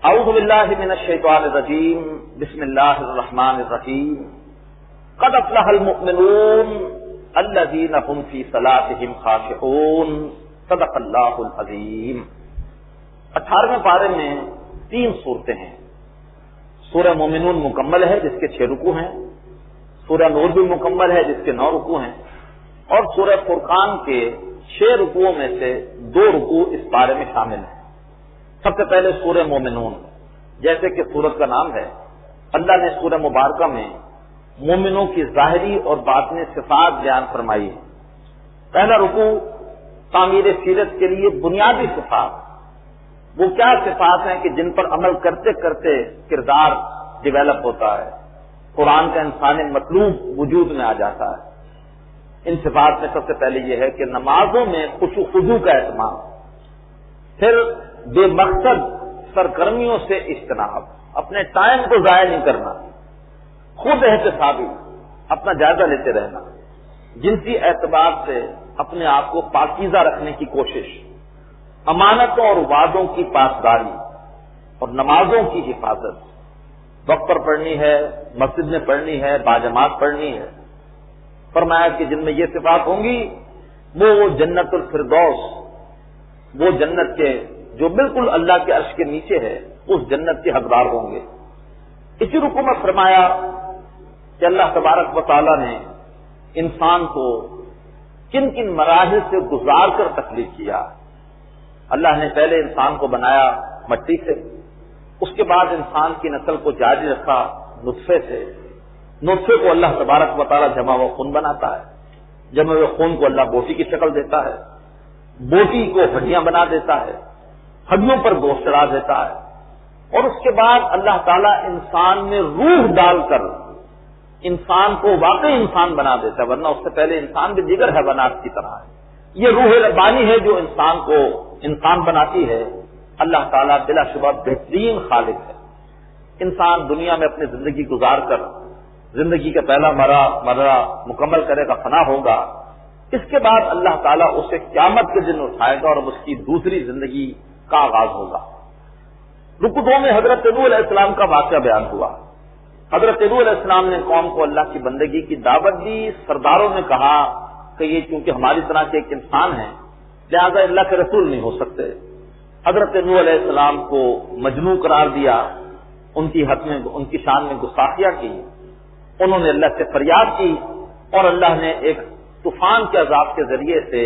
اعوذ باللہ من الشیطان الرجیم بسم اللہ الرحمن الرحیم قد افلح المؤمنون الذین هم فی صلاتهم خاشعون صدق اللہ العظیم۔ 18ویں پارے میں 3 صورتیں ہیں۔ سورہ مومنون مکمل ہے جس کے 6 رکوع ہیں، سورہ نور بھی مکمل ہے جس کے 9 رکوع ہیں، اور سورہ فرقان کے 6 رکوعوں میں سے 2 رکوع اس پارے میں شامل ہیں۔ سب سے پہلے سورہ مومنون، جیسے کہ سورت کا نام ہے، اللہ نے سورہ مبارکہ میں مومنوں کی ظاہری اور باطنی صفات بیان فرمائی ہے۔ پہلا رکوع تعمیر سیرت کے لیے بنیادی صفات، وہ کیا صفات ہیں کہ جن پر عمل کرتے کرتے کردار ڈیولپ ہوتا ہے، قرآن کا انسان مطلوب وجود میں آ جاتا ہے۔ ان صفات میں سب سے پہلے یہ ہے کہ نمازوں میں خشوع و خضوع کا اہتمام، پھر بے مقصد سرگرمیوں سے اجتناب، اپنے ٹائم کو ضائع نہیں کرنا، خود احتسابی اپنا جائزہ لیتے رہنا، جنسی اعتبار سے اپنے آپ کو پاکیزہ رکھنے کی کوشش، امانتوں اور وعدوں کی پاسداری، اور نمازوں کی حفاظت، وقت پر پڑھنی ہے، مسجد میں پڑھنی ہے، باجماعت پڑھنی ہے۔ فرمایا کہ جن میں یہ صفات ہوں گی وہ جنت الفردوس، وہ جنت کے جو بالکل اللہ کے عرش کے نیچے ہے، اس جنت کے حقدار ہوں گے۔ اسی رکوع میں فرمایا کہ اللہ تبارک و تعالی نے انسان کو کن کن مراحل سے گزار کر تخلیق کیا۔ اللہ نے پہلے انسان کو بنایا مٹی سے، اس کے بعد انسان کی نسل کو جاری رکھا نطفے سے، نطفے کو اللہ تبارک و تعالی جمع و خون بناتا ہے، جمع و خون کو اللہ بوٹی کی شکل دیتا ہے، بوٹی کو ہڈیاں بنا دیتا ہے، ہڈیوں پر گوشت چڑھا دیتا ہے، اور اس کے بعد اللہ تعالیٰ انسان میں روح ڈال کر انسان کو واقعی انسان بنا دیتا ہے، ورنہ اس سے پہلے انسان بھی دیگر حیوانات کی طرح ہے۔ یہ روح ربانی ہے جو انسان کو انسان بناتی ہے۔ اللہ تعالیٰ بلا شبہ بہترین خالق ہے۔ انسان دنیا میں اپنی زندگی گزار کر زندگی کا پہلا مرحلہ مکمل کرے گا، فنا ہوگا، اس کے بعد اللہ تعالیٰ اسے قیامت کے دن اٹھائے گا اور اس کی دوسری زندگی کا آغاز ہوگا۔ رکوع 2 میں حضرت نوح علیہ السلام کا واقعہ بیان ہوا۔ حضرت نوح علیہ السلام نے قوم کو اللہ کی بندگی کی دعوت دی۔ سرداروں نے کہا کہ یہ چونکہ ہماری طرح کے ایک انسان ہے لہذا اللہ کے رسول نہیں ہو سکتے۔ حضرت نوح علیہ السلام کو مجنون قرار دیا، ان کی شان میں گستاخیاں کی، انہوں نے اللہ سے فریاد کی، اور اللہ نے ایک طوفان کے عذاب کے ذریعے سے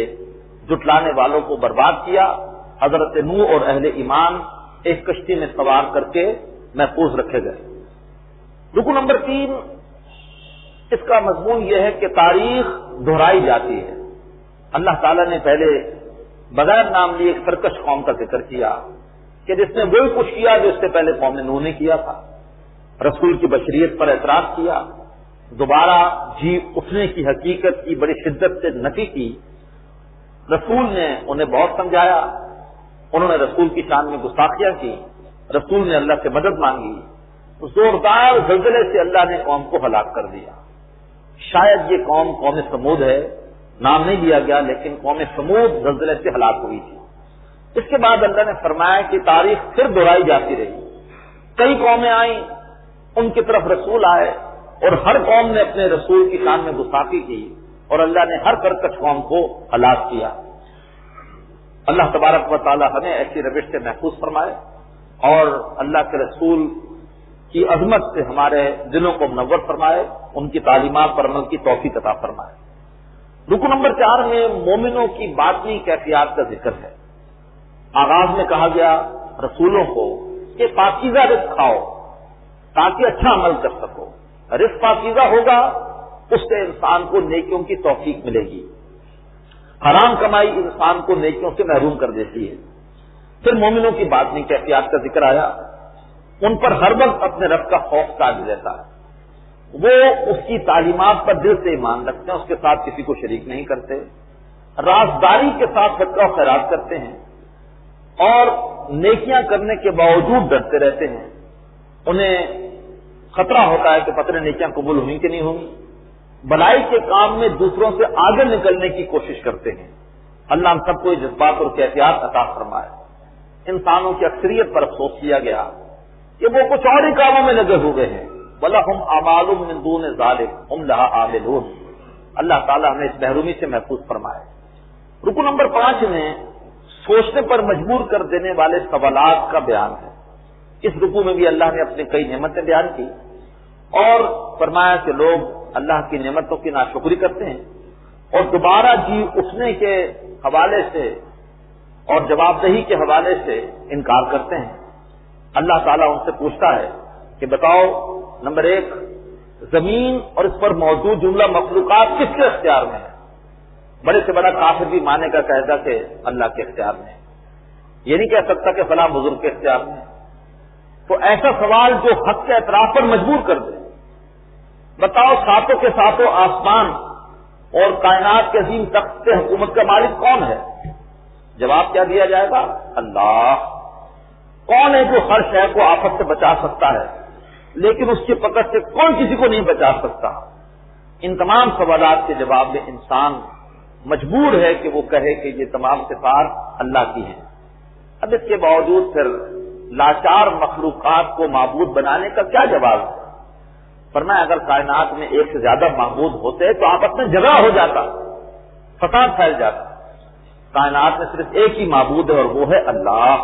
جھٹلانے والوں کو برباد کیا۔ حضرت نوح اور اہل ایمان ایک کشتی میں سوار کر کے محفوظ رکھے گئے۔ رکوع نمبر 3، اس کا مضمون یہ ہے کہ تاریخ دہرائی جاتی ہے۔ اللہ تعالیٰ نے پہلے بغیر نام لیے ایک سرکش قوم کا ذکر کیا کہ جس نے وہی کچھ کیا جو اس سے پہلے قوم نوح نے کیا تھا، رسول کی بشریت پر اعتراض کیا، دوبارہ جی اٹھنے کی حقیقت کی بڑی شدت سے نفی کی۔ رسول نے انہیں بہت سمجھایا، انہوں نے رسول کی شان میں گستاخیاں کی، رسول نے اللہ سے مدد مانگی، زوردار زلزلے سے اللہ نے قوم کو ہلاک کر دیا۔ شاید یہ قوم سمود ہے، نام نہیں لیا گیا، لیکن قوم سمود زلزلے سے ہلاک ہوئی تھی۔ اس کے بعد اللہ نے فرمایا کہ تاریخ پھر دہرائی جاتی رہی، کئی قومیں آئیں، ان کی طرف رسول آئے، اور ہر قوم نے اپنے رسول کی شان میں گستاخی کی، اور اللہ نے ہر سرکش قوم کو ہلاک کیا۔ اللہ تبارک و تعالی ہمیں ایسی روش سے محفوظ فرمائے، اور اللہ کے رسول کی عظمت سے ہمارے دلوں کو منور فرمائے، ان کی تعلیمات پر عمل کی توفیق عطا فرمائے۔ رکوع نمبر 4 میں مومنوں کی باطنی کیفیات کا ذکر ہے۔ آغاز میں کہا گیا رسولوں کو کہ پاکیزہ رزق کھاؤ تاکہ اچھا عمل کر سکو، رزق پاکیزہ ہوگا اس سے انسان کو نیکیوں کی توفیق ملے گی، حرام کمائی انسان کو نیکیوں سے محروم کر دیتی ہے۔ پھر مومنوں کی باطنی کیفیات کا ذکر آیا، ان پر ہر وقت اپنے رب کا خوف تاج رہتا ہے، وہ اس کی تعلیمات پر دل سے ایمان رکھتے ہیں، اس کے ساتھ کسی کو شریک نہیں کرتے، رازداری کے ساتھ صدقہ و خیرات کرتے ہیں، اور نیکیاں کرنے کے باوجود ڈرتے رہتے ہیں۔ انہیں خطرہ ہوتا ہے کہ پتہ نہیں نیکیاں قبول ہوئیں کہ نہیں ہوں گی، بلائی کے کام میں دوسروں سے آگے نکلنے کی کوشش کرتے ہیں۔ اللہ ہم سب کو یہ جذبات اور کیفیات عطا فرمائے۔ انسانوں کی اکثریت پر افسوس کیا گیا کہ وہ کچھ اور ہی کاموں میں لگے ہوئے ہیں. وَلَهُمْ أَعْمَالٌ مِّن دُونِ ذَلِكَ هُمْ لَهَا عَامِلُونَ. اللہ تعالیٰ ہمیں اس محرومی سے محفوظ فرمائے. رکو نمبر 5 میں سوچنے پر مجبور کر دینے والے سوالات کا بیان ہے. اس رکو میں بھی اللہ نے اپنی کئی نعمتیں بیان کی اور فرمایا کہ لوگ اللہ کی نعمتوں کی ناشکری کرتے ہیں اور دوبارہ جی اٹھنے کے حوالے سے اور جواب دہی کے حوالے سے انکار کرتے ہیں. اللہ تعالیٰ ان سے پوچھتا ہے کہ بتاؤ نمبر 1 زمین اور اس پر موجود جملہ مخلوقات کس کے اختیار میں ہے؟ بڑے سے بڑا کافر بھی مانے کا کہے گا کہ اللہ کے اختیار میں ہے. یہ نہیں کہہ سکتا کہ فلاں بزرگ کے اختیار میں ہے. تو ایسا سوال جو حق کے اعتراف پر مجبور کر دے. بتاؤ ساتوں کے ساتوں آسمان اور کائنات کے عظیم تخت سے حکومت کا مالک کون ہے؟ جواب کیا دیا جائے گا؟ اللہ. کون ہے جو ہر شے کو آفت سے بچا سکتا ہے لیکن اس کی پکڑ سے کوئی کسی کو نہیں بچا سکتا؟ ان تمام سوالات کے جواب میں انسان مجبور ہے کہ وہ کہے کہ یہ تمام صفات اللہ کی ہیں. اب اس کے باوجود پھر لاچار مخلوقات کو معبود بنانے کا کیا جواب ہے؟ فرمایا اگر کائنات میں ایک سے زیادہ معبود ہوتے تو آپس میں جھگڑا ہو جاتا، فساد پھیل جاتا. کائنات میں صرف ایک ہی معبود ہے اور وہ ہے اللہ.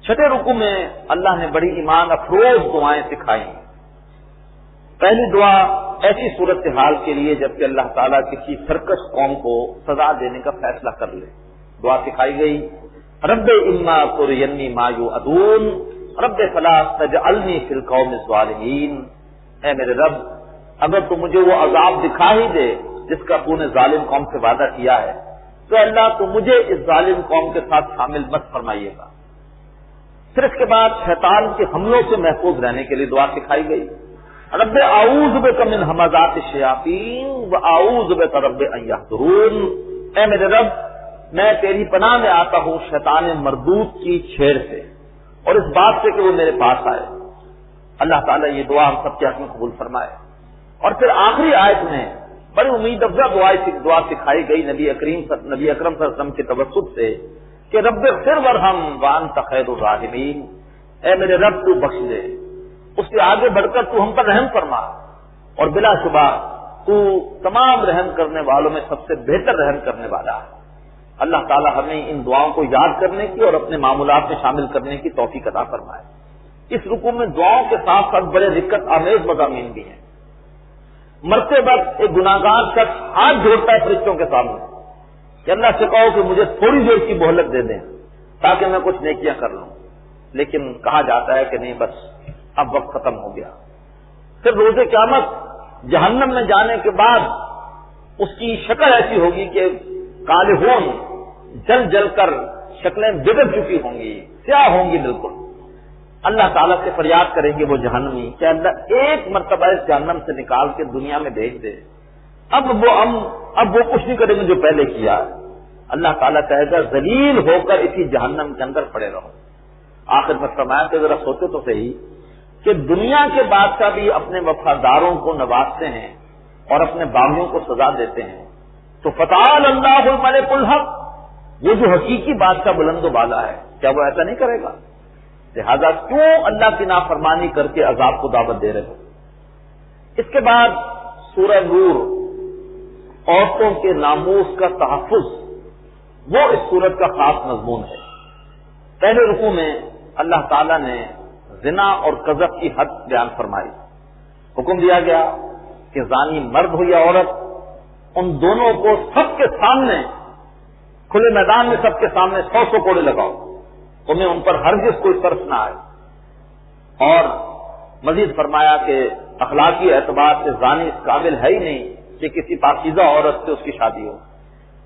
6 رکوع میں اللہ نے بڑی ایمان افروز دعائیں سکھائی. پہلی دعا ایسی صورتحال کے لیے جبکہ اللہ تعالیٰ کسی سرکش قوم کو سزا دینے کا فیصلہ کر لے. دعا سکھائی گئی رب اما ترینی ما یوعدون رب فلا تجعلنی فی القوم الظالمین. اے میرے رب اگر تو مجھے وہ عذاب دکھا ہی دے جس کا تو نے ظالم قوم سے وعدہ کیا ہے تو اللہ تو مجھے اس ظالم قوم کے ساتھ شامل مت فرمائیے گا. پھر اس کے بعد شیطان کے حملوں سے محفوظ رہنے کے لیے دعا سکھائی گئی رب اعوذ بک من ہمزات الشیاطین واعوذ بک رب ان یحضرون. اے میرے رب میں تیری پناہ میں آتا ہوں شیطان مردود کی چھیڑ سے اور اس بات سے کہ وہ میرے پاس آئے. اللہ تعالیٰ یہ دعا ہم سب کے حق میں قبول فرمائے. اور پھر آخری آیت میں بڑی امید افزا دعا سکھائی گئی نبی اکرم صلی اللہ علیہ وسلم کے توسط سے کہ رب اغفر وارحم وانت خیر الراحمین. اے میرے رب تو بخش دے. اس سے آگے بڑھ کر تو ہم پر رحم فرما اور بلا شبہ تو تمام رحم کرنے والوں میں سب سے بہتر رحم کرنے والا ہے. اللہ تعالی ہمیں ان دعاؤں کو یاد کرنے کی اور اپنے معمولات میں شامل کرنے کی توفیق عطا فرمائے. اس رکوع میں دعاؤں کے ساتھ ساتھ بڑے دقت آمیز مضامین بھی ہیں. مرتے وقت ایک گناہگار شخص ہاتھ جوڑتا ہے فرشتوں کے سامنے کہ اللہ سے کہو کہ مجھے تھوڑی دیر کی مہلت دے دیں تاکہ میں کچھ نیکیاں کر لوں. لیکن کہا جاتا ہے کہ نہیں بس اب وقت ختم ہو گیا. پھر روز قیامت جہنم میں جانے کے بعد اس کی شکل ایسی ہوگی کہ کالہون جل جل کر شکلیں بگڑ چکی ہوں گی، سیاہ ہوں گی بالکل. اللہ تعالیٰ سے فریاد کریں گے وہ جہنمی کہ اللہ ایک مرتبہ اس جہنم سے نکال کے دنیا میں بھیج دے. اب وہ کچھ نہیں کریں گے جو پہلے کیا. اللہ تعالیٰ کہے گا ذلیل ہو کر اسی جہنم کے اندر پڑے رہو. آخر میں فرمایا کہ ذرا سوچو تو صحیح کہ دنیا کے بادشاہ بھی اپنے وفاداروں کو نوازتے ہیں اور اپنے باغیوں کو سزا دیتے ہیں تو فتعال اللہ الملک الحق، وہ جو حقیقی بادشاہ بلند و بالا ہے کیا وہ ایسا نہیں کرے گا؟ لہذا کیوں اللہ کی نافرمانی کر کے عذاب کو دعوت دے رہے ہو؟ اس کے بعد سورہ نور عورتوں کے ناموس کا تحفظ وہ اس سورت کا خاص مضمون ہے. پہلے رکوع میں اللہ تعالیٰ نے زنا اور قذف کی حد بیان فرمائی. حکم دیا گیا کہ زانی مرد ہو یا عورت ان دونوں کو سب کے سامنے کھلے میدان میں سب کے سامنے 100 کوڑے لگاؤ، انہیں ان پر ہرگز کوئی صرف نہ آئے. اور مزید فرمایا کہ اخلاقی اعتبار سے زانی اس قابل ہے ہی نہیں کہ کسی پاکیزہ عورت سے اس کی شادی ہو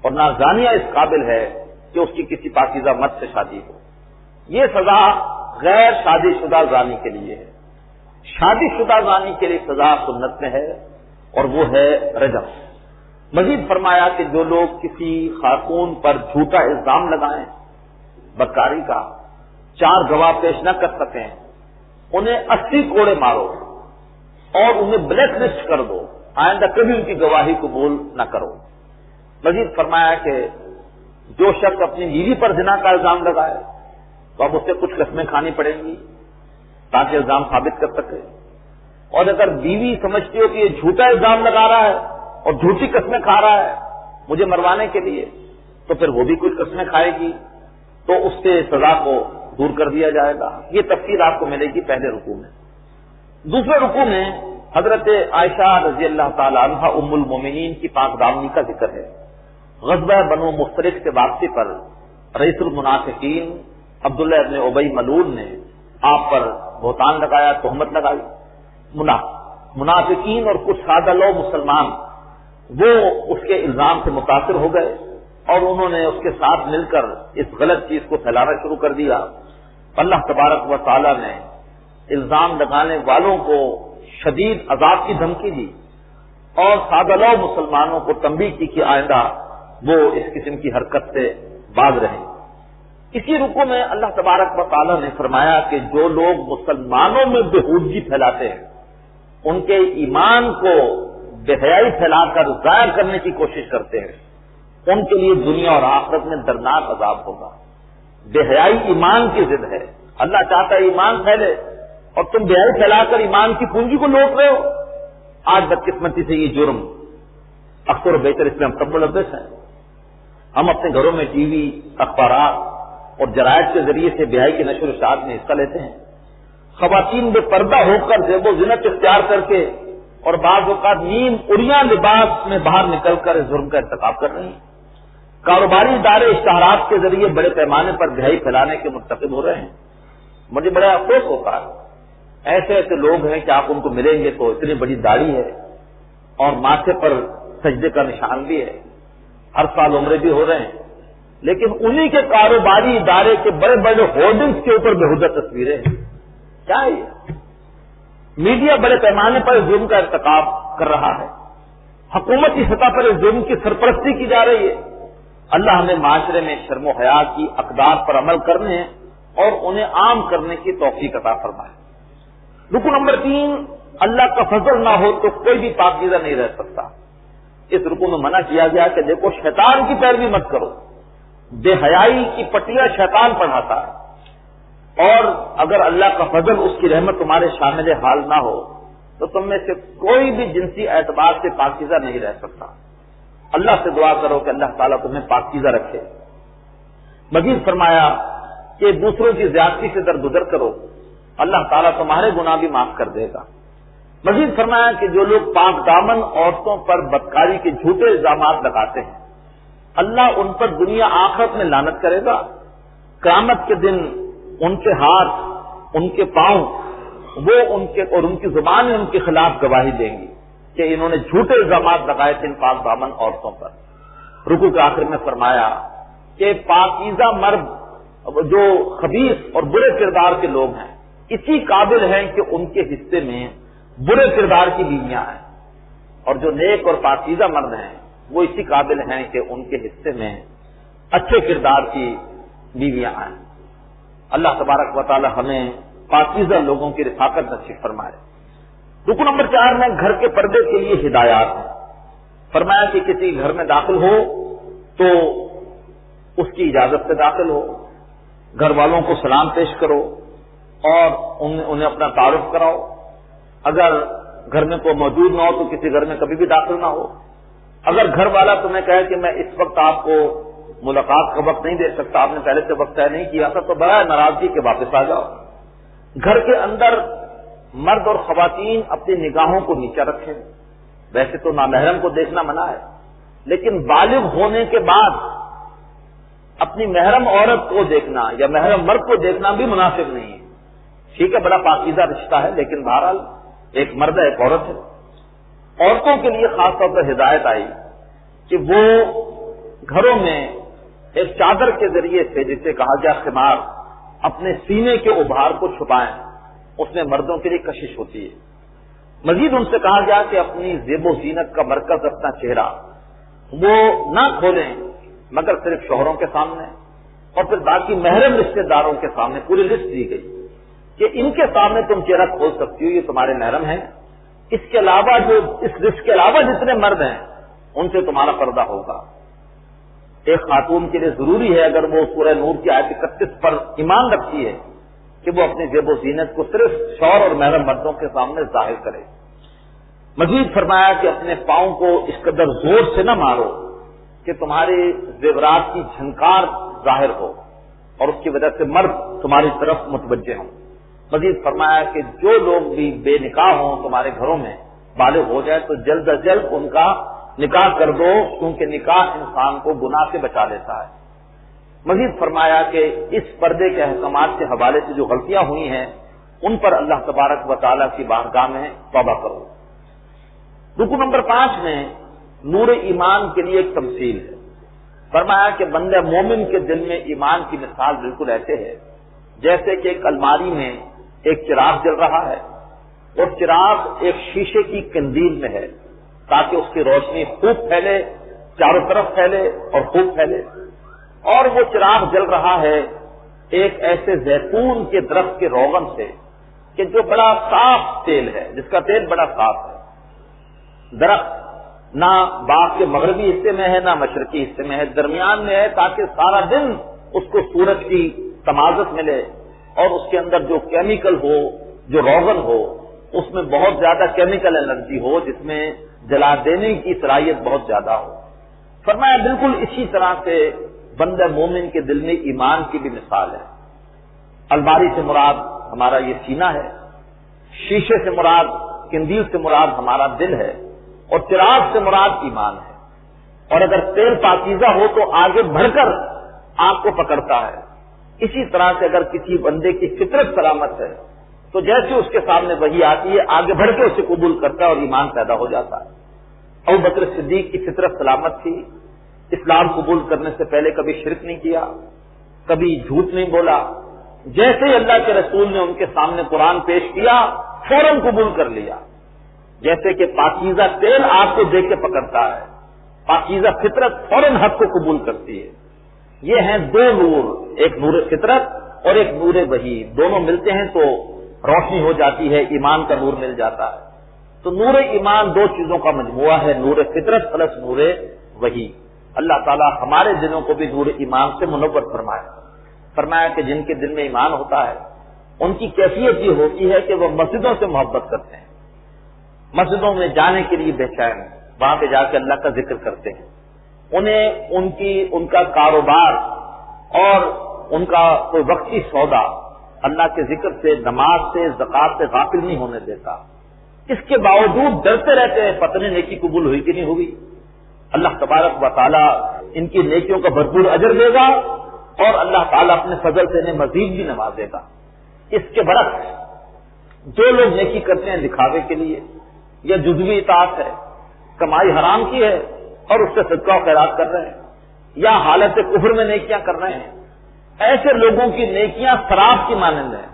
اور نہ زانیہ اس قابل ہے کہ اس کی کسی پاکیزہ مرد سے شادی ہو. یہ سزا غیر شادی شدہ زانی کے لیے ہے. شادی شدہ زانی کے لیے سزا سنت میں ہے اور وہ ہے رجم. مزید فرمایا کہ جو لوگ کسی خاتون پر جھوٹا الزام لگائیں بدکاری کا، 4 گواہ پیش نہ کر سکیں، انہیں 80 کوڑے مارو اور انہیں بلیک لسٹ کر دو، آئندہ کبھی ان کی گواہی قبول نہ کرو. مزید فرمایا کہ جو شخص اپنی بیوی پر زنا کا الزام لگائے تو اب اسے کچھ قسمیں کھانی پڑیں گی. تاکہ الزام ثابت کر سکے. اور اگر بیوی سمجھتی ہو کہ یہ جھوٹا الزام لگا رہا ہے اور جھوٹی قسمیں کھا رہا ہے مجھے مروانے کے لیے، تو پھر وہ بھی کچھ قسمیں کھائے گی، تو اس سے سزا کو دور کر دیا جائے گا. یہ تفصیل آپ کو ملے گی پہلے رکوع میں. دوسرے رکوع میں حضرت عائشہ رضی اللہ تعالی عنہا ام المومنین کی پاک دامنی کا ذکر ہے. غزوہ بنو مختلف سے واپسی پر رئیس المنافقین عبداللہ ابن ابی ملعون نے آپ پر بہتان لگایا، تہمت لگائی. منافقین اور کچھ سادہ لو مسلمان وہ اس کے الزام سے متاثر ہو گئے اور انہوں نے اس کے ساتھ مل کر اس غلط چیز کو پھیلانا شروع کر دیا. اللہ تبارک و تعالی نے الزام لگانے والوں کو شدید عذاب کی دھمکی دی اور سادہ لو مسلمانوں کو تنبیہ کی کہ آئندہ وہ اس قسم کی حرکت سے باز رہیں. اسی رکوع میں اللہ تبارک و تعالی نے فرمایا کہ جو لوگ مسلمانوں میں بےہودگی پھیلاتے ہیں ان کے ایمان کو بے حیائی پھیلا کر ضائع کرنے کی کوشش کرتے ہیں ان کے لیے دنیا اور آخرت میں دردناک عذاب ہوگا. بے حیائی ایمان کی ضد ہے. اللہ چاہتا ہے ایمان پھیلے اور تم بے حیائی پھیلا کر ایمان کی پونجی کو لوٹ رہے ہو. آج بدقسمتی سے یہ جرم اکثر و بیشتر اس میں ہم سب ملوث ہیں. ہم اپنے گھروں میں ٹی وی، اخبارات اور جرائد کے ذریعے سے بے حیائی کی نشر و اشاعت میں حصہ لیتے ہیں. خواتین بے پردہ ہو کر زیب و زینت اختیار کر کے اور بعض اوقات نیم اڑیاں لباس میں باہر نکل کر اس جرم کا ارتکاب کر رہی ہیں. کاروباری ادارے اشتہارات کے ذریعے بڑے پیمانے پر بے حیائی پھیلانے کے مرتکب ہو رہے ہیں. مجھے بڑا افسوس ہوتا ہے ایسے ایسے لوگ ہیں کہ آپ ان کو ملیں گے تو اتنی بڑی داڑھی ہے اور ماتھے پر سجدے کا نشان بھی ہے، ہر سال عمرے بھی ہو رہے ہیں، لیکن انہی کے کاروباری ادارے کے بڑے بڑے ہورڈنگز کے اوپر بےہودہ تصویریں ہیں. کیا ہے یہ؟ میڈیا بڑے پیمانے پر اس جرم کا ارتکاب کر رہا ہے. حکومتی سطح پر اس جرم کی سرپرستی کی جا رہی ہے. اللہ ہمیں معاشرے میں شرم و حیا کی اقدار پر عمل کرنے اور انہیں عام کرنے کی توفیق عطا فرمائے. رکن نمبر 3، اللہ کا فضل نہ ہو تو کوئی بھی پاکیزہ نہیں رہ سکتا. اس رکن میں منع کیا گیا کہ دیکھو شیطان کی پیروی مت کرو. بے حیائی کی پٹیاں شیطان پڑھاتا ہے اور اگر اللہ کا فضل، اس کی رحمت تمہارے شامل حال نہ ہو تو تم میں سے کوئی بھی جنسی اعتبار سے پاکیزہ نہیں رہ سکتا. اللہ سے دعا کرو کہ اللہ تعالیٰ تمہیں پاکیزہ رکھے. مزید فرمایا کہ دوسروں کی زیادتی سے درگزر کرو، اللہ تعالیٰ تمہارے گناہ بھی معاف کر دے گا. مزید فرمایا کہ جو لوگ پاک دامن عورتوں پر بدکاری کے جھوٹے الزامات لگاتے ہیں اللہ ان پر دنیا آخرت میں لعنت کرے گا. قیامت کے دن ان کے ہاتھ، ان کے پاؤں، وہ ان کے اور ان کی زبانیں ان کے خلاف گواہی دیں گی کہ انہوں نے جھوٹے الزامات لگائے تھے ان پاک دامن عورتوں پر. رکوع کے آخر میں فرمایا کہ پاکیزہ مرد جو خبیث اور برے کردار کے لوگ ہیں اسی قابل ہیں کہ ان کے حصے میں برے کردار کی بیویاں ہیں، اور جو نیک اور پاکیزہ مرد ہیں وہ اسی قابل ہیں کہ ان کے حصے میں اچھے کردار کی بیویاں ہیں. اللہ تبارک و تعالی ہمیں پاکیزہ لوگوں کی رفاقت نصیب فرمائے. رکن نمبر 4 میں گھر کے پردے کے لیے ہدایات ہیں. فرمایا کہ کسی گھر میں داخل ہو تو اس کی اجازت سے داخل ہو، گھر والوں کو سلام پیش کرو اور انہیں اپنا تعارف کراؤ. اگر گھر میں کوئی موجود نہ ہو تو کسی گھر میں کبھی بھی داخل نہ ہو. اگر گھر والا تمہیں کہے کہ میں اس وقت آپ کو ملاقات کا وقت نہیں دے سکتا، آپ نے پہلے سے وقت طے نہیں کیا تھا، تو بڑا ناراضگی کے واپس آ جاؤ. گھر کے اندر مرد اور خواتین اپنی نگاہوں کو نیچا رکھیں. ویسے تو نامحرم کو دیکھنا منع ہے، لیکن بالغ ہونے کے بعد اپنی محرم عورت کو دیکھنا یا محرم مرد کو دیکھنا بھی مناسب نہیں ہے. ٹھیک ہے، بڑا پاکیزہ رشتہ ہے، لیکن بہرحال ایک مرد ہے ایک عورت ہے. عورتوں کے لیے خاص طور پر ہدایت آئی کہ وہ گھروں میں ایک چادر کے ذریعے سے، جسے کہا گیا خمار، اپنے سینے کے ابھار کو چھپائیں. اس میں مردوں کے لیے کشش ہوتی ہے. مزید ان سے کہا گیا کہ اپنی زیب و زینت کا مرکز اپنا چہرہ وہ نہ کھولیں مگر صرف شوہروں کے سامنے، اور پھر باقی محرم رشتے داروں کے سامنے. پوری لسٹ دی گئی کہ ان کے سامنے تم چہرہ کھول سکتی ہو، یہ تمہارے محرم ہیں. اس کے علاوہ اس لسٹ کے علاوہ جتنے مرد ہیں ان سے تمہارا پردہ ہوگا. ایک خاتون کے لیے ضروری ہے اگر وہ سورہ نور کی آیت 31 پر ایمان رکھتی ہے کہ وہ اپنی زیب و زینت کو صرف شوہر اور محرم مردوں کے سامنے ظاہر کرے۔ مزید فرمایا کہ اپنے پاؤں کو اس قدر زور سے نہ مارو کہ تمہارے زیورات کی جھنکار ظاہر ہو اور اس کی وجہ سے مرد تمہاری طرف متوجہ ہوں۔ مزید فرمایا کہ جو لوگ بھی بے نکاح ہوں تمہارے گھروں میں بالغ ہو جائے تو جلد از جلد ان کا نکاح کر دو، کیونکہ نکاح انسان کو گناہ سے بچا لیتا ہے۔ مزید فرمایا کہ اس پردے کے احکامات کے حوالے سے جو غلطیاں ہوئی ہیں ان پر اللہ تبارک و تعالیٰ کی بارگاہ میں توبہ کرو۔ رکو نمبر 5 میں نور ایمان کے لیے ایک تمثیل ہے۔ فرمایا کہ بندہ مومن کے دل میں ایمان کی مثال بالکل ایسے ہے جیسے کہ ایک الماری میں ایک چراغ جل رہا ہے اور چراغ ایک شیشے کی قندیل میں ہے تاکہ اس کی روشنی خوب پھیلے، چاروں طرف پھیلے اور خوب پھیلے، اور وہ چراغ جل رہا ہے ایک ایسے زیتون کے درخت کے روغن سے کہ جو بڑا صاف تیل ہے، جس کا تیل بڑا صاف ہے۔ درخت نہ باغ کے مغربی حصے میں ہے نہ مشرقی حصے میں ہے، درمیان میں ہے تاکہ سارا دن اس کو سورج کی تمازت ملے اور اس کے اندر جو کیمیکل ہو، جو روغن ہو، اس میں بہت زیادہ کیمیکل انرجی ہو جس میں جلا دینے کی صلاحیت بہت زیادہ ہو۔ فرمایا بالکل اسی طرح سے بندہ مومن کے دل میں ایمان کی بھی مثال ہے۔ الماری سے مراد ہمارا یہ سینہ ہے، شیشے سے مراد، قندیل سے مراد ہمارا دل ہے، اور چراغ سے مراد ایمان ہے۔ اور اگر تیل پاکیزہ ہو تو آگے بڑھ کر آنکھ کو پکڑتا ہے، اسی طرح سے اگر کسی بندے کی فطرت سلامت ہے تو جیسے اس کے سامنے وحی آتی ہے آگے بڑھ کے اسے قبول کرتا ہے اور ایمان پیدا ہو جاتا ہے۔ ابوبکر صدیق کی فطرت سلامت تھی، اسلام قبول کرنے سے پہلے کبھی شرک نہیں کیا، کبھی جھوٹ نہیں بولا، جیسے ہی اللہ کے رسول نے ان کے سامنے قرآن پیش کیا فوراً قبول کر لیا۔ جیسے کہ پاکیزہ تیل آپ کو دیکھ کے پکڑتا ہے، پاکیزہ فطرت فوراً حق کو قبول کرتی ہے۔ یہ ہیں دو نور، ایک نور فطرت اور ایک نور وحی، دونوں ملتے ہیں تو روشنی ہو جاتی ہے، ایمان کا نور مل جاتا ہے۔ تو نور ایمان دو چیزوں کا مجموعہ ہے، نور فطرت پلس نور وحی۔ اللہ تعالیٰ ہمارے دلوں کو بھی نور ایمان سے منور فرمائے۔ فرمایا کہ جن کے دل میں ایمان ہوتا ہے ان کی کیفیت یہ ہوتی ہے کہ وہ مسجدوں سے محبت کرتے ہیں، مسجدوں میں جانے کے لیے بے چین، وہاں پہ جا کے اللہ کا ذکر کرتے ہیں، انہیں ان کا کاروبار اور ان کا کوئی وقتی سودا اللہ کے ذکر سے، نماز سے، زکات سے غافل نہیں ہونے دیتا۔ اس کے باوجود ڈرتے رہتے ہیں پتہ نہیں نیکی قبول ہوئی کہ نہیں ہوئی۔ اللہ تبارک و تعالیٰ ان کی نیکیوں کا بھرپور اجر دے گا اور اللہ تعالیٰ اپنے فضل سے انہیں مزید بھی نوازے گا۔ اس کے برعکس جو لوگ نیکی کرتے ہیں دکھاوے کے لیے یا جزوی اطاعت ہے، کمائی حرام کی ہے اور اس سے صدقہ و خیرات کر رہے ہیں، یا حالت کفر میں نیکیاں کر رہے ہیں، ایسے لوگوں کی نیکیاں شراب کی مانند ہیں۔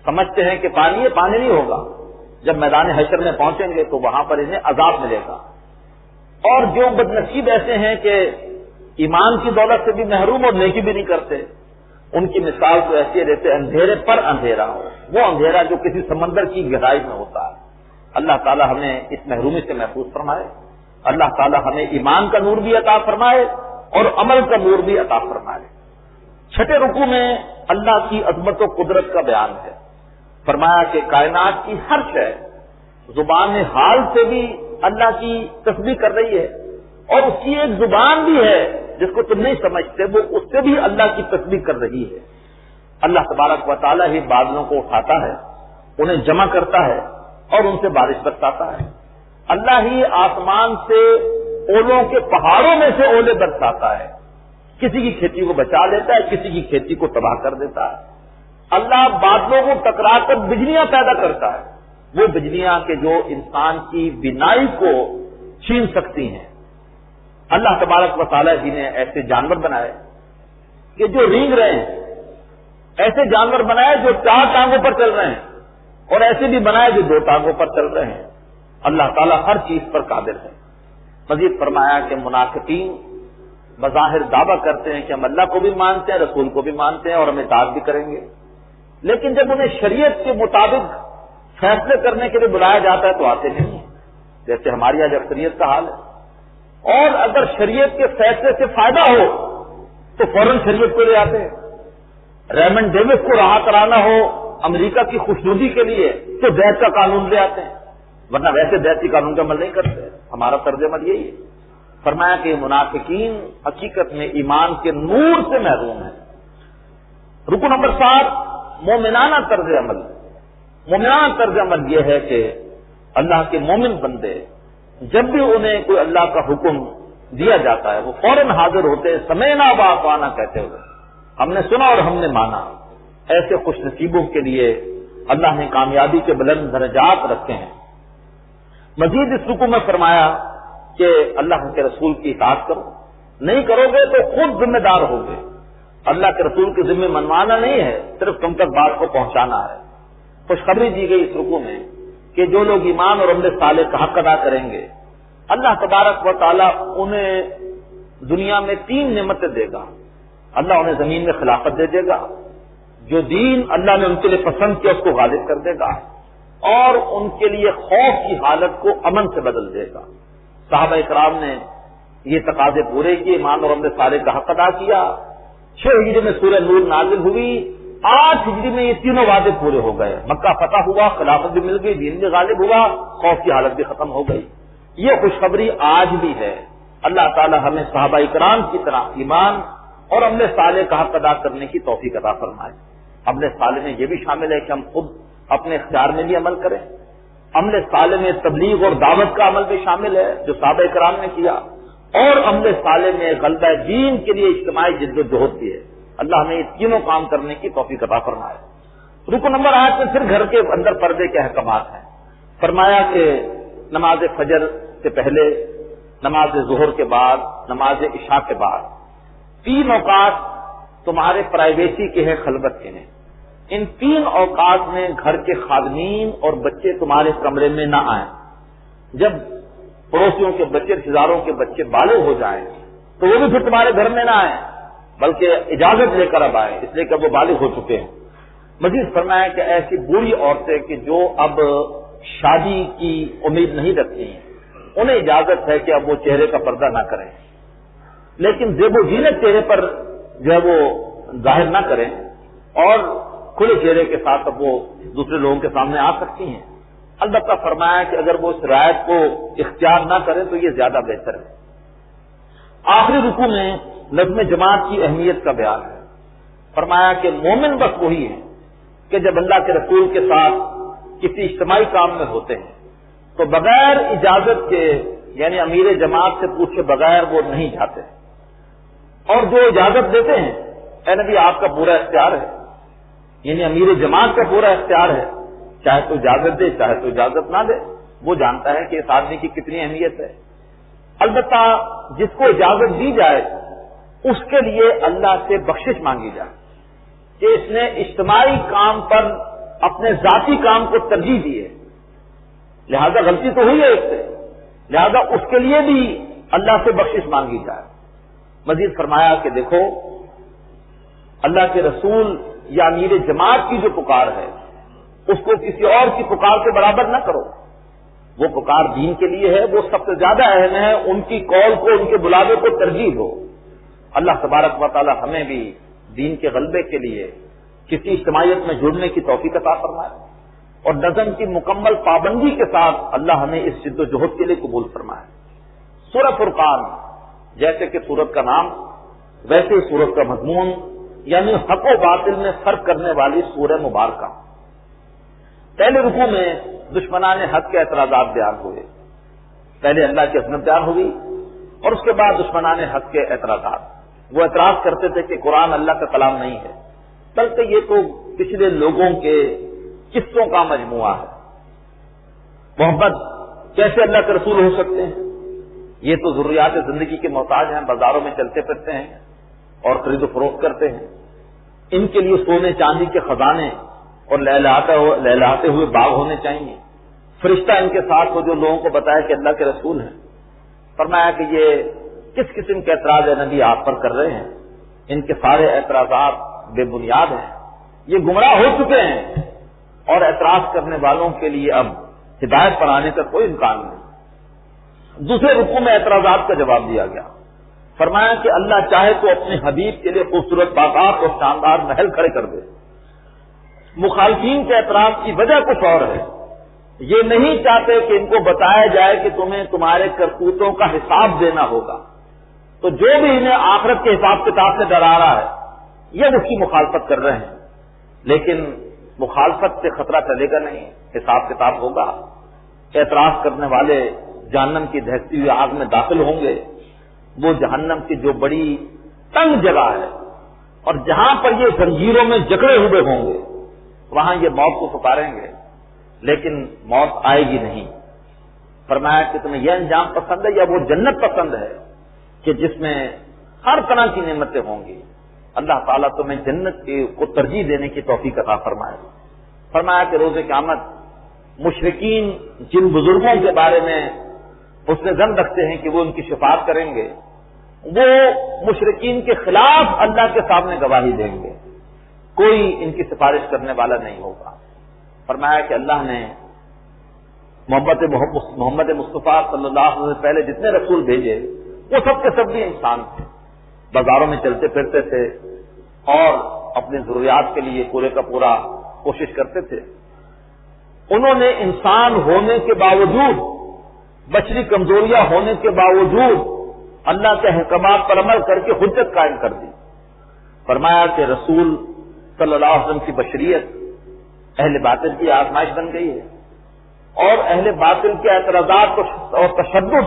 سمجھتے ہیں کہ پانی ہے، پانی نہیں ہوگا، جب میدان حشر میں پہنچیں گے تو وہاں پر انہیں عذاب ملے گا۔ اور جو بدنصیب ایسے ہیں کہ ایمان کی دولت سے بھی محروم اور نیکی بھی نہیں کرتے، ان کی مثال تو ایسی ہے جیسے اندھیرے پر اندھیرا ہو، وہ اندھیرا جو کسی سمندر کی گہرائی میں ہوتا ہے۔ اللہ تعالیٰ ہمیں اس محرومی سے محفوظ فرمائے، اللہ تعالیٰ ہمیں ایمان کا نور بھی عطا فرمائے اور عمل کا نور بھی عطا فرمائے۔ چھٹے رکوع میں اللہ کی عظمت و قدرت کا بیان ہے۔ فرمایا کہ کائنات کی ہر شے زبان حال سے بھی اللہ کی تسبیح کر رہی ہے، اور اس کی ایک زبان بھی ہے جس کو تم نہیں سمجھتے، وہ اس سے بھی اللہ کی تسبیح کر رہی ہے۔ اللہ تبارک و تعالیٰ ہی بادلوں کو اٹھاتا ہے، انہیں جمع کرتا ہے اور ان سے بارش برساتا ہے۔ اللہ ہی آسمان سے اولوں کے پہاڑوں میں سے اولے برساتا ہے، کسی کی کھیتی کو بچا لیتا ہے، کسی کی کھیتی کو تباہ کر دیتا ہے۔ اللہ بادلوں کو ٹکرا کر بجلیاں پیدا کرتا ہے، وہ بجلیاں کہ جو انسان کی بینائی کو چھین سکتی ہیں۔ اللہ تبارک و تعالیٰ جی نے ایسے جانور بنائے کہ جو رینگ رہے ہیں، ایسے جانور بنائے جو 4 ٹانگوں پر چل رہے ہیں، اور ایسے بھی بنائے جو 2 ٹانگوں پر چل رہے ہیں۔ اللہ تعالیٰ ہر چیز پر قادر ہے۔ مزید فرمایا کہ منافقین بظاہر دعویٰ کرتے ہیں کہ ہم اللہ کو بھی مانتے ہیں، رسول کو بھی مانتے ہیں اور ہم اطاعت بھی کریں گے، لیکن جب انہیں شریعت کے مطابق فیصلے کرنے کے لیے بلایا جاتا ہے تو آتے نہیں ہیں، جیسے ہماری آج اکثریت کا حال ہے۔ اور اگر شریعت کے فیصلے سے فائدہ ہو تو فوراً شریعت کو لے آتے ہیں، ریمنڈ ڈیوس کو رہا کرانا ہو امریکہ کی خوشنودی کے لیے تو دیت کا قانون لے آتے ہیں، ورنہ ویسے دیتی قانون کا عمل نہیں کرتے. ہمارا طرز عمل یہی ہے. فرمایا کہ منافقین حقیقت میں ایمان کے نور سے محروم ہیں. رکن نمبر 7 مومنانہ طرز عمل. مومنانہ طرز عمل یہ ہے کہ اللہ کے مومن بندے جب بھی انہیں کوئی اللہ کا حکم دیا جاتا ہے وہ فوراً حاضر ہوتے، سمعنا واطعنا کہتے ہوئے، ہم نے سنا اور ہم نے مانا. ایسے خوش نصیبوں کے لیے اللہ نے کامیابی کے بلند درجات رکھے ہیں. مزید اس رکوع میں فرمایا کہ اللہ کے رسول کی اطاعت کرو، نہیں کرو گے تو خود ذمہ دار ہوگے. اللہ کے رسول کے ذمہ منوانا نہیں ہے، صرف تم تک بات کو پہنچانا ہے. خوشخبری دی گئی اس رکوع میں کہ جو لوگ ایمان اور عمل صالح کا حق ادا کریں گے اللہ تبارک و تعالیٰ انہیں دنیا میں 3 نعمتیں دے گا. اللہ انہیں زمین میں خلافت دے دے گا، جو دین اللہ نے ان کے لیے پسند کیا اس کو غالب کر دے گا، اور ان کے لیے خوف کی حالت کو امن سے بدل دے گا. صحابہ اکرام نے یہ تقاضے پورے کیے، ایمان اور عمل صالح کا حق ادا کیا. 6 ہجری میں سورہ نور نازل ہوئی، 8 ہجری میں یہ تینوں وعدے پورے ہو گئے. مکہ فتح ہوا، خلافت بھی مل گئی، دین بھی غالب ہوا، خوف کی حالت بھی ختم ہو گئی. یہ خوشخبری آج بھی ہے. اللہ تعالی ہمیں صحابہ اکرام کی طرح ایمان اور عمل صالح کا حق ادا کرنے کی توفیق عطا فرمائے. عمل صالح میں یہ بھی شامل ہے کہ ہم خود اپنے اختیار میں بھی عمل کریں. عمل صالح میں تبلیغ اور دعوت کا عمل بھی شامل ہے جو صحابہ اکرام نے کیا، اور عمل صالح میں غلبہ دین کے لیے اجتماعی جد و جہد بھی ہے. اللہ ہمیں یہ تینوں کام کرنے کی توفیق عطا فرمائے. رکن نمبر 8 میں پھر گھر کے اندر پردے کے احکامات ہیں. فرمایا کہ نماز فجر سے پہلے، نماز ظہر کے بعد، نماز عشاء کے بعد 3 اوقات تمہارے پرائیویسی کے ہیں، خلوت کے ہیں. ان 3 اوقات میں گھر کے خادمین اور بچے تمہارے کمرے میں نہ آئیں. جب پڑوسیوں کے بچے، رشتہ داروں کے بچے بالغ ہو جائیں تو وہ بھی پھر تمہارے گھر میں نہ آئیں، بلکہ اجازت لے کر اب آئیں، اس لیے کہ وہ بالغ ہو چکے ہیں. مزید فرمایا کہ ایسی بوڑھی عورتیں کہ جو اب شادی کی امید نہیں رکھتی ہیں انہیں اجازت ہے کہ اب وہ چہرے کا پردہ نہ کریں، لیکن زیب و زینت چہرے پر جو ہے وہ ظاہر نہ کریں، اور کھلے چہرے کے ساتھ اب وہ دوسرے لوگوں کے سامنے آ سکتی ہیں. البتہ فرمایا کہ اگر وہ اس رعایت کو اختیار نہ کریں تو یہ زیادہ بہتر ہے. آخری رکوع میں نظم جماعت کی اہمیت کا بیان ہے. فرمایا کہ مومن بس وہی ہے کہ جب اللہ کے رسول کے ساتھ کسی اجتماعی کام میں ہوتے ہیں تو بغیر اجازت کے، یعنی امیر جماعت سے پوچھے بغیر وہ نہیں جاتے، اور جو اجازت دیتے ہیں اے نبی آپ کا پورا اختیار ہے، یعنی امیر جماعت کا پورا اختیار ہے، چاہے تو اجازت دے چاہے تو اجازت نہ دے، وہ جانتا ہے کہ اس آدمی کی کتنی اہمیت ہے. البتہ جس کو اجازت دی جائے اس کے لیے اللہ سے بخشش مانگی جائے کہ اس نے اجتماعی کام پر اپنے ذاتی کام کو ترجیح دی ہے، لہذا غلطی تو ہوئی ہے اس سے، لہذا اس کے لیے بھی اللہ سے بخشش مانگی جائے. مزید فرمایا کہ دیکھو اللہ کے رسول یا امیر جماعت کی جو پکار ہے اس کو کسی اور کی پکار کے برابر نہ کرو. وہ پکار دین کے لیے ہے، وہ سب سے زیادہ اہم ہے، ان کی قول کو، ان کے بلاوے کو ترجیح دو. اللہ تبارک و تعالی ہمیں بھی دین کے غلبے کے لیے کسی اجتماعیت میں جڑنے کی توفیق عطا فرمائے، اور نظم کی مکمل پابندی کے ساتھ اللہ ہمیں اس جد و جہد کے لیے قبول فرمائے. سورہ فرقان جیسے کہ سورت کا نام ویسے ہی سورت کا مضمون، یعنی حق و باطل میں فرق کرنے والی سورہ مبارکہ. پہلے رکوع میں دشمنان حق کے اعتراضات بیان ہوئے. پہلے اللہ کی عظمت بیان ہوئی اور اس کے بعد دشمنان حق کے اعتراضات. وہ اعتراض کرتے تھے کہ قرآن اللہ کا کلام نہیں ہے، بلکہ یہ تو پچھلے لوگوں کے قصوں کا مجموعہ ہے. محمد کیسے اللہ کے رسول ہو سکتے ہیں؟ یہ تو ضروریات زندگی کے محتاج ہیں، بازاروں میں چلتے پھرتے ہیں اور خرید و فروخت کرتے ہیں. ان کے لیے سونے چاندی کے خزانے اور لہلاتے ہوئے باغ ہونے چاہیے. فرشتہ ان کے ساتھ ہو جو لوگوں کو بتایا کہ اللہ کے رسول ہیں. فرمایا کہ یہ کس قسم کے اعتراض ہے نبی آپ پر کر رہے ہیں؟ ان کے سارے اعتراضات بے بنیاد ہیں، یہ گمراہ ہو چکے ہیں، اور اعتراض کرنے والوں کے لیے اب ہدایت پر آنے کا کوئی امکان نہیں. دوسرے رکوع میں اعتراضات کا جواب دیا گیا. فرمایا کہ اللہ چاہے تو اپنے حبیب کے لیے خوبصورت باغات اور شاندار محل کھڑے کر دے۔ مخالفین کے اعتراض کی وجہ کچھ اور ہے، یہ نہیں چاہتے کہ ان کو بتایا جائے کہ تمہیں تمہارے کرتوتوں کا حساب دینا ہوگا، تو جو بھی انہیں آخرت کے حساب کتاب سے ڈرا رہا ہے یہ اس کی مخالفت کر رہے ہیں، لیکن مخالفت سے خطرہ چلے گا نہیں، حساب کتاب ہوگا۔ اعتراض کرنے والے جہنم کی دہکتی ہوئی آگ میں داخل ہوں گے، وہ جہنم کی جو بڑی تنگ جگہ ہے اور جہاں پر یہ زنجیروں میں جکڑے ہوئے ہوں گے وہاں یہ موت کو پکاریں گے، لیکن موت آئے گی نہیں۔ فرمایا کہ تمہیں یہ انجام پسند ہے یا وہ جنت پسند ہے کہ جس میں ہر طرح کی نعمتیں ہوں گی؟ اللہ تعالیٰ تمہیں جنت کو ترجیح دینے کی توفیق عطا فرمائے۔ فرمایا کہ روز قیامت مشرکین جن بزرگوں کے بارے میں حسن ظن رکھتے ہیں کہ وہ ان کی شفاعت کریں گے، وہ مشرکین کے خلاف اللہ کے سامنے گواہی دیں گے، کوئی ان کی سفارش کرنے والا نہیں ہوگا۔ فرمایا کہ اللہ نے محمد مصطفیٰ صلی اللہ علیہ وسلم سے پہلے جتنے رسول بھیجے وہ سب کے سب بھی انسان تھے، بازاروں میں چلتے پھرتے تھے اور اپنی ضروریات کے لیے پورے کا پورا کوشش کرتے تھے۔ انہوں نے انسان ہونے کے باوجود، بشری کمزوریاں ہونے کے باوجود اللہ کے احکامات پر عمل کر کے حجت قائم کر دی۔ فرمایا کہ رسول صلی اللہ علیہ وسلم کی بشریت اہل باطل کی آزمائش بن گئی ہے، اور اہل باطل کے اعتراضات اور تشدد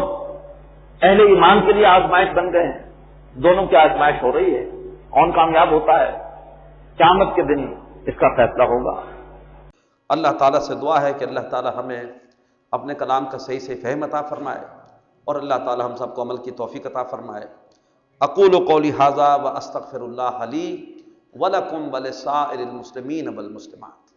اہل ایمان کے لیے آزمائش بن گئے ہیں۔ دونوں کی آزمائش ہو رہی ہے، کون کامیاب ہوتا ہے قیامت کے دن اس کا فیصلہ ہوگا۔ اللہ تعالیٰ سے دعا ہے کہ اللہ تعالیٰ ہمیں اپنے کلام کا صحیح سے فہم عطا فرمائے، اور اللہ تعالیٰ ہم سب کو عمل کی توفیق عطا فرمائے۔ اقول قولی ھذا واستغفر اللہ لی ولکم ولسائر المسلمین والمسلمات۔